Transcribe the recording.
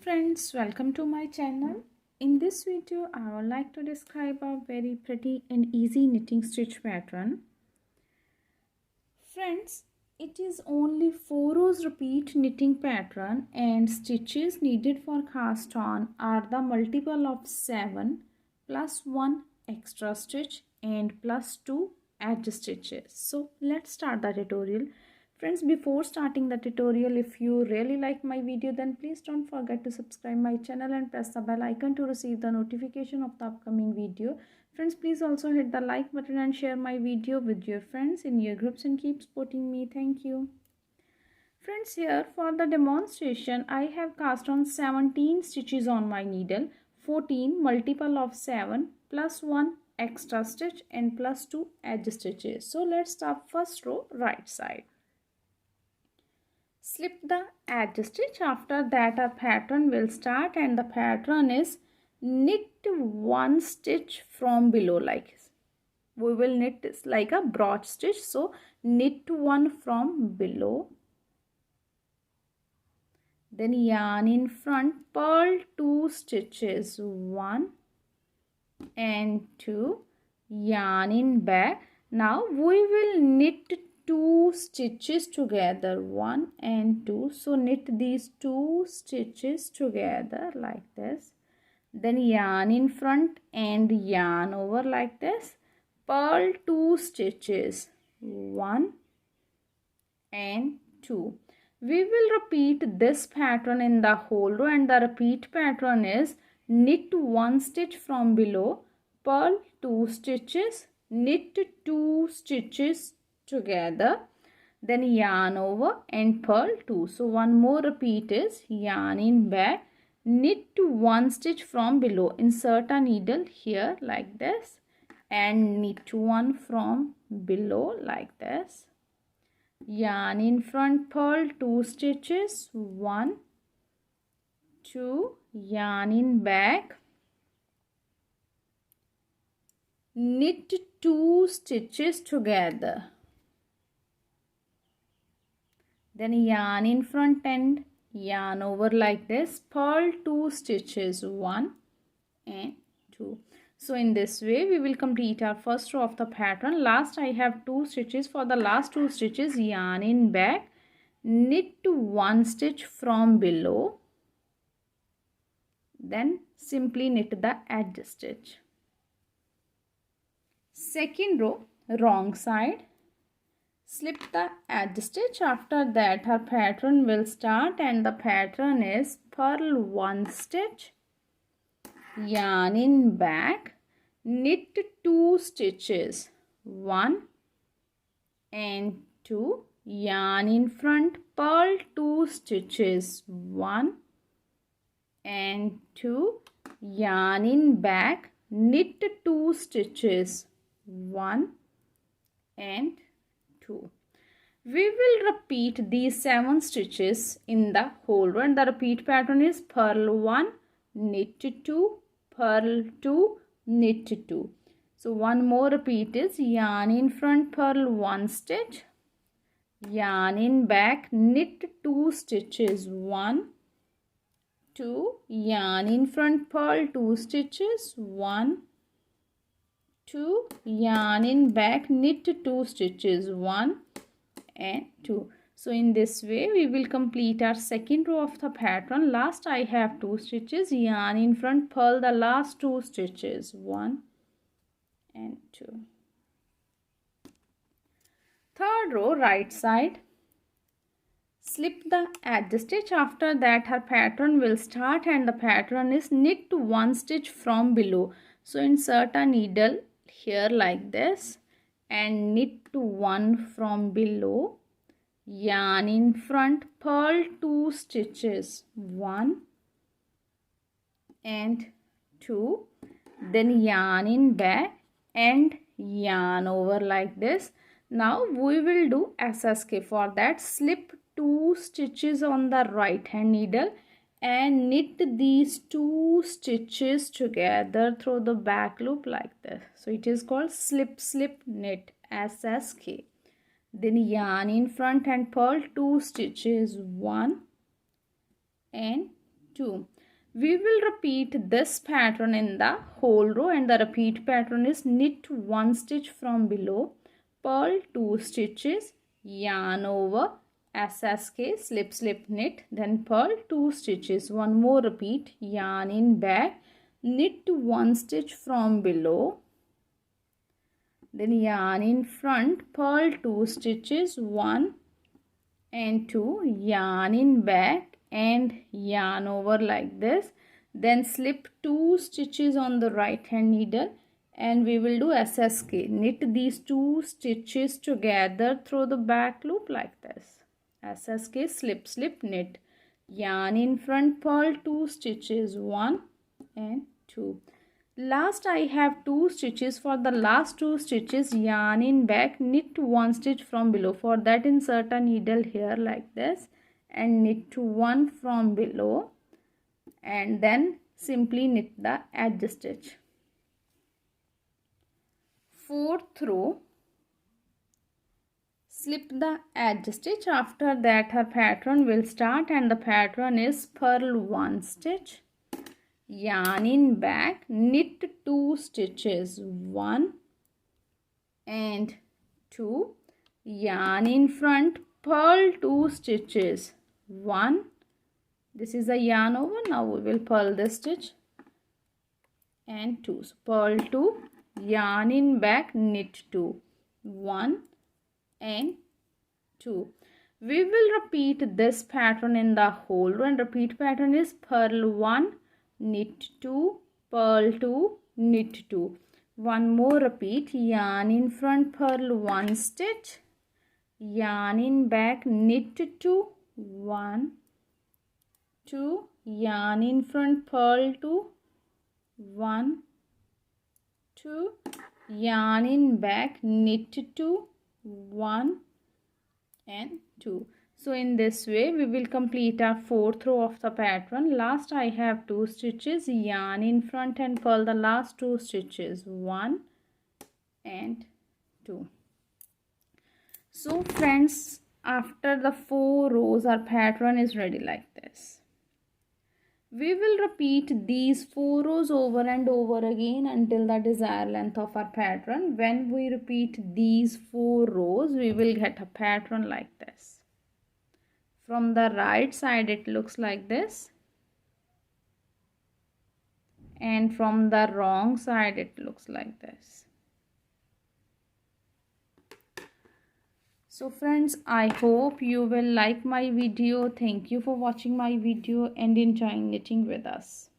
friends, welcome to my channel. In this video I would like to describe a very pretty and easy knitting stitch pattern. Friends, it is only 4 rows repeat knitting pattern and stitches needed for cast on are the multiple of 7 plus 1 extra stitch and plus 2 edge stitches. So let's start the tutorial. Friends, before starting the tutorial, if you really like my video, then please don't forget to subscribe my channel and press the bell icon to receive the notification of the upcoming video. Friends, please also hit the like button and share my video with your friends in your groups and keep supporting me. Thank you. Friends, here for the demonstration, I have cast on 17 stitches on my needle, 14 multiple of 7 plus 1 extra stitch and plus 2 edge stitches. So let's start first row right side. Slip the edge stitch. After that our pattern will start and the pattern is knit 1 stitch from below. Like we will knit this like a broad stitch, so knit 1 from below, then yarn in front, purl 2 stitches, 1 and 2, yarn in back. Now we will knit 2 stitches together, 1 and 2. So knit these 2 stitches together like this, then yarn in front and yarn over like this, purl 2 stitches, 1 and 2. We will repeat this pattern in the whole row, and the repeat pattern is knit 1 stitch from below, purl 2 stitches, knit 2 stitches together, then yarn over and purl 2. So one more repeat is yarn in back, knit 1 stitch from below, insert a needle here like this and knit 1 from below like this, yarn in front, purl 2 stitches, 1, 2, yarn in back, knit 2 stitches together, then yarn in front and yarn over like this, purl 2 stitches, 1 and 2. So in this way we will complete our first row of the pattern. Last I have 2 stitches. For the last 2 stitches, yarn in back, knit 1 stitch from below, then simply knit the edge stitch. Second row, wrong side. Slip the edge stitch. After that our pattern will start and the pattern is purl 1 stitch, yarn in back, knit 2 stitches, 1 and 2, yarn in front, purl 2 stitches, 1 and 2, yarn in back, knit 2 stitches, 1 and 2. We will repeat these 7 stitches in the whole row, and the repeat pattern is purl 1, knit 2, purl 2, knit 2. So one more repeat is yarn in front, purl 1 stitch, yarn in back, knit 2 stitches, 1, 2, yarn in front, purl 2 stitches, 1, 2, yarn in back, knit 2 stitches, 1 and 2. So in this way we will complete our second row of the pattern. Last I have 2 stitches, yarn in front, purl the last 2 stitches, 1 and 2. Third row, right side. Slip the edge stitch. After that our pattern will start and the pattern is knit 1 stitch from below. So insert a needle here like this and knit 1 from below, yarn in front, purl 2 stitches, 1 and 2, then yarn in back and yarn over like this. Now we will do SSK. For that, slip 2 stitches on the right hand needle and knit these 2 stitches together through the back loop like this. So it is called slip slip knit, SSK. Then yarn in front and purl 2 stitches, 1 and 2. We will repeat this pattern in the whole row, and the repeat pattern is knit 1 stitch from below, purl 2 stitches, yarn over, SSK, slip slip knit, then purl 2 stitches. One more repeat, yarn in back, knit 1 stitch from below, then yarn in front, purl 2 stitches, 1 and 2, yarn in back and yarn over like this, then slip 2 stitches on the right hand needle, and we will do SSK, knit these 2 stitches together through the back loop like this, SSK, slip slip knit, yarn in front, purl 2 stitches, 1 and 2. Last I have 2 stitches. For the last 2 stitches, yarn in back, knit 1 stitch from below. For that, insert a needle here like this and knit 1 from below, and then simply knit the edge stitch. 4th row, slip the edge stitch. After that, her pattern will start, and the pattern is purl 1 stitch, yarn in back, knit 2 stitches, 1 and 2, yarn in front, purl 2 stitches, 1, this is a yarn over, now we will purl this stitch, and 2, so purl 2, yarn in back, knit 2, 1 and 2. We will repeat this pattern in the whole row, and repeat pattern is purl 1, knit 2, purl 2, knit 2. One more repeat, yarn in front, purl 1 stitch, yarn in back, knit 2, 1, 2, yarn in front, purl 2, 1, 2, yarn in back, knit 2, 1 and 2. So in this way we will complete our 4th row of the pattern. Last I have 2 stitches, yarn in front and purl the last 2 stitches, 1 and 2. So friends, after the 4 rows our pattern is ready like this. We will repeat these 4 rows over and over again until the desired length of our pattern. When we repeat these 4 rows, we will get a pattern like this. From the right side it looks like this, and from the wrong side it looks like this. So friends, I hope you will like my video. Thank you for watching my video and enjoying knitting with us.